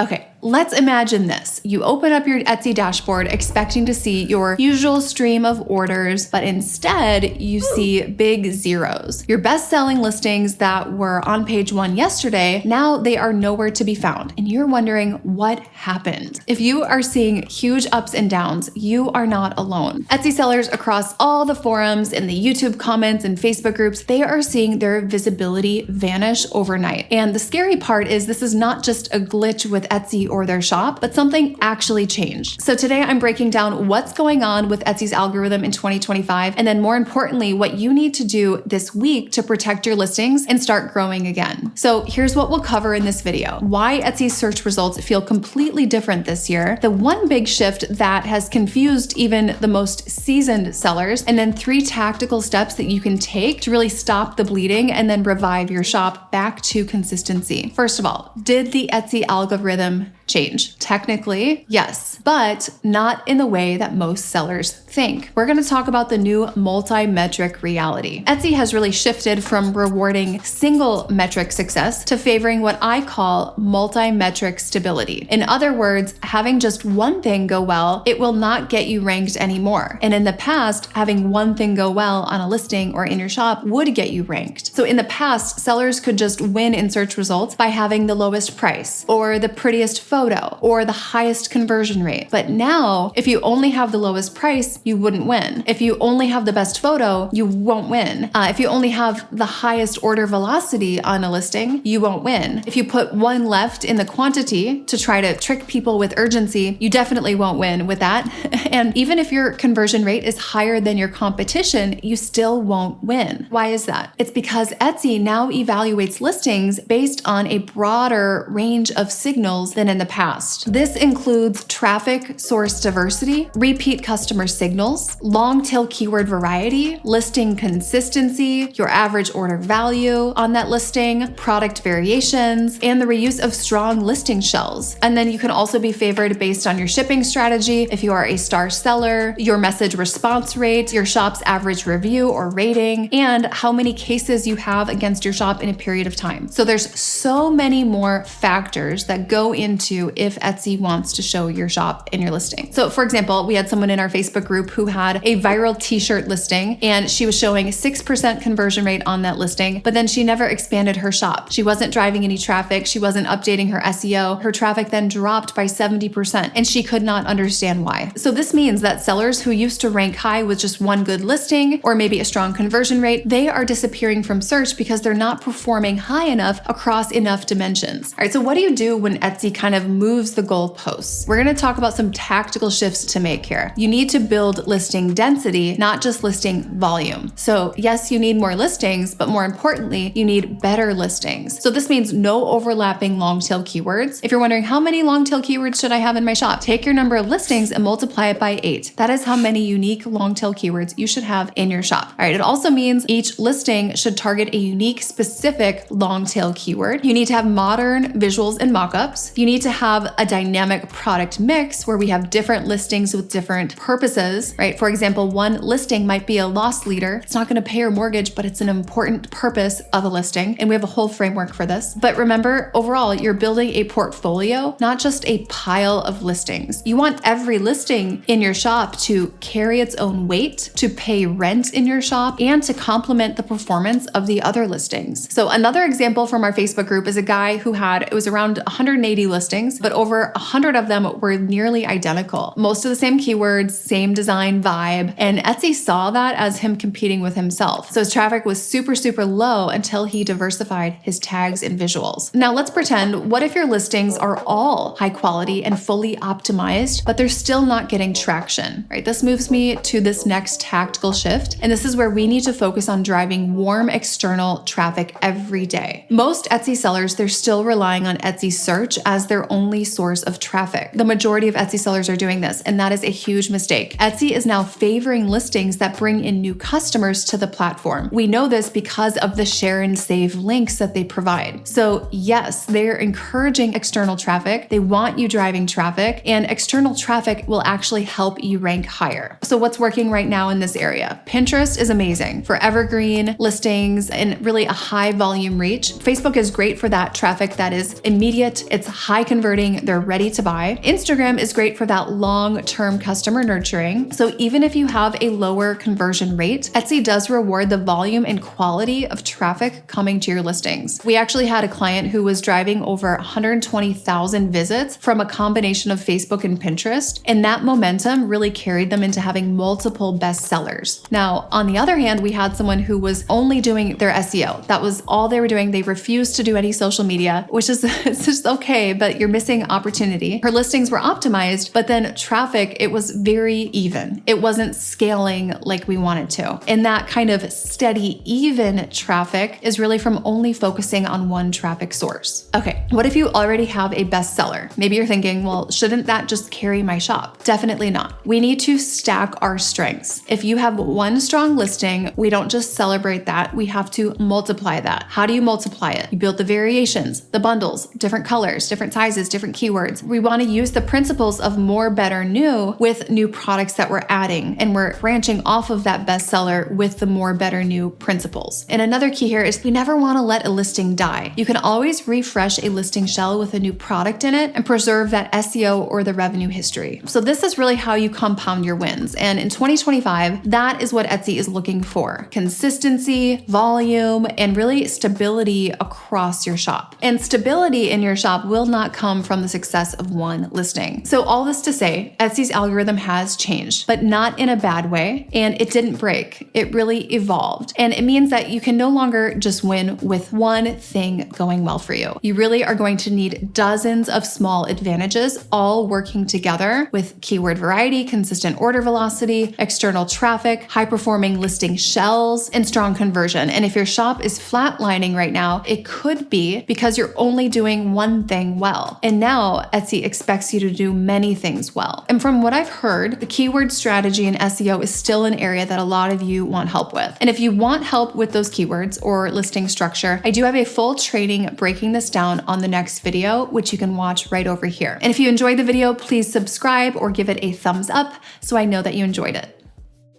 Okay, let's imagine this. You open up your Etsy dashboard expecting to see your usual stream of orders, but instead you see big zeros. Your best-selling listings that were on page 1 yesterday, now they are nowhere to be found, and you're wondering what happened. If you are seeing huge ups and downs, you are not alone. Etsy sellers across all the forums and the YouTube comments and Facebook groups, they are seeing their visibility vanish overnight. And the scary part is this is not just a glitch with Etsy or their shop, but something actually changed. So today I'm breaking down what's going on with Etsy's algorithm in 2025, and then more importantly, what you need to do this week to protect your listings and start growing again. So here's what we'll cover in this video. Why Etsy's search results feel completely different this year, the one big shift that has confused even the most seasoned sellers, and then 3 tactical steps that you can take to really stop the bleeding and then revive your shop back to consistency. First of all, did the Etsy algorithm change? Technically, yes, but not in the way that most sellers think. We're going to talk about the new multi-metric reality. Etsy has really shifted from rewarding single metric success to favoring what I call multi-metric stability. In other words, having just one thing go well, it will not get you ranked anymore. And in the past, having one thing go well on a listing or in your shop would get you ranked. So in the past, sellers could just win in search results by having the lowest price or the prettiest photo or the highest conversion rate. But now, if you only have the lowest price, you wouldn't win. If you only have the best photo, you won't win. If you only have the highest order velocity on a listing, you won't win. If you put one left in the quantity to try to trick people with urgency, you definitely won't win with that. And even if your conversion rate is higher than your competition, you still won't win. Why is that? It's because Etsy now evaluates listings based on a broader range of signals than in the past. This includes traffic source diversity, repeat customer signals, long tail keyword variety, listing consistency, your average order value on that listing, product variations, and the reuse of strong listing shells. And then you can also be favored based on your shipping strategy, if you are a star seller, your message response rate, your shop's average review or rating, and how many cases you have against your shop in a period of time. So there's so many more factors that go into if Etsy wants to show your shop in your listing. So for example, we had someone in our Facebook group who had a viral t-shirt listing and she was showing 6% conversion rate on that listing, but then she never expanded her shop. She wasn't driving any traffic. She wasn't updating her SEO. Her traffic then dropped by 70% and she could not understand why. So this means that sellers who used to rank high with just one good listing or maybe a strong conversion rate, they are disappearing from search because they're not performing high enough across enough dimensions. All right, so what do you do when Etsy kind of moves the goalposts? We're going to talk about some tactical shifts to make here. You need to build listing density, not just listing volume. So yes, you need more listings, but more importantly, you need better listings. So this means no overlapping long tail keywords. If you're wondering how many long tail keywords should I have in my shop, take your number of listings and multiply it by 8. That is how many unique long tail keywords you should have in your shop. All right, it also means each listing should target a unique specific long tail keyword. You need to have modern visuals and mockups. You need to have a dynamic product mix where we have different listings with different purposes, right? For example, one listing might be a loss leader. It's not going to pay your mortgage, but it's an important purpose of a listing. And we have a whole framework for this. But remember, overall, you're building a portfolio, not just a pile of listings. You want every listing in your shop to carry its own weight, to pay rent in your shop, and to complement the performance of the other listings. So another example from our Facebook group is a guy who it was around 180 listings, but over 100 of them were nearly identical. Most of the same keywords, same design vibe, and Etsy saw that as him competing with himself. So his traffic was super, super low until he diversified his tags and visuals. Now let's pretend, what if your listings are all high quality and fully optimized, but they're still not getting traction, right? This moves me to this next tactical shift, and this is where we need to focus on driving warm external traffic every day. Most Etsy sellers, they're still relying on Etsy search as their only source of traffic. The majority of Etsy sellers are doing this, and that is a huge mistake. Etsy is now favoring listings that bring in new customers to the platform. We know this because of the share and save links that they provide. So yes, they're encouraging external traffic. They want you driving traffic, and external traffic will actually help you rank higher. So what's working right now in this area? Pinterest is amazing for evergreen listings and really a high volume reach. Facebook is great for that traffic that is immediate, it's high conversion converting, they're ready to buy. Instagram is great for that long-term customer nurturing. So even if you have a lower conversion rate, Etsy does reward the volume and quality of traffic coming to your listings. We actually had a client who was driving over 120,000 visits from a combination of Facebook and Pinterest, and that momentum really carried them into having multiple bestsellers. Now, on the other hand, we had someone who was only doing their SEO. That was all they were doing. They refused to do any social media, which is it's just okay, but you're missing opportunity. Her listings were optimized, but then traffic, it was very even. It wasn't scaling like we wanted to. And that kind of steady, even traffic is really from only focusing on one traffic source. Okay, what if you already have a bestseller? Maybe you're thinking, well, shouldn't that just carry my shop? Definitely not. We need to stack our strengths. If you have one strong listing, we don't just celebrate that, we have to multiply that. How do you multiply it? You build the variations, the bundles, different colors, different sizes, different keywords. We want to use the principles of more, better, new with new products that we're adding, and we're branching off of that bestseller with the more, better, new principles. And another key here is we never want to let a listing die. You can always refresh a listing shell with a new product in it and preserve that SEO or the revenue history. So this is really how you compound your wins. And in 2025, that is what Etsy is looking for: consistency, volume, and really stability across your shop. And stability in your shop will not come from the success of one listing. So all this to say, Etsy's algorithm has changed, but not in a bad way. And it didn't break. It really evolved. And it means that you can no longer just win with one thing going well for you. You really are going to need dozens of small advantages all working together with keyword variety, consistent order velocity, external traffic, high-performing listing shells, and strong conversion. And if your shop is flatlining right now, it could be because you're only doing one thing well. And now Etsy expects you to do many things well. And from what I've heard, the keyword strategy in SEO is still an area that a lot of you want help with. And if you want help with those keywords or listing structure, I do have a full training breaking this down on the next video, which you can watch right over here. And if you enjoyed the video, please subscribe or give it a thumbs up so I know that you enjoyed it.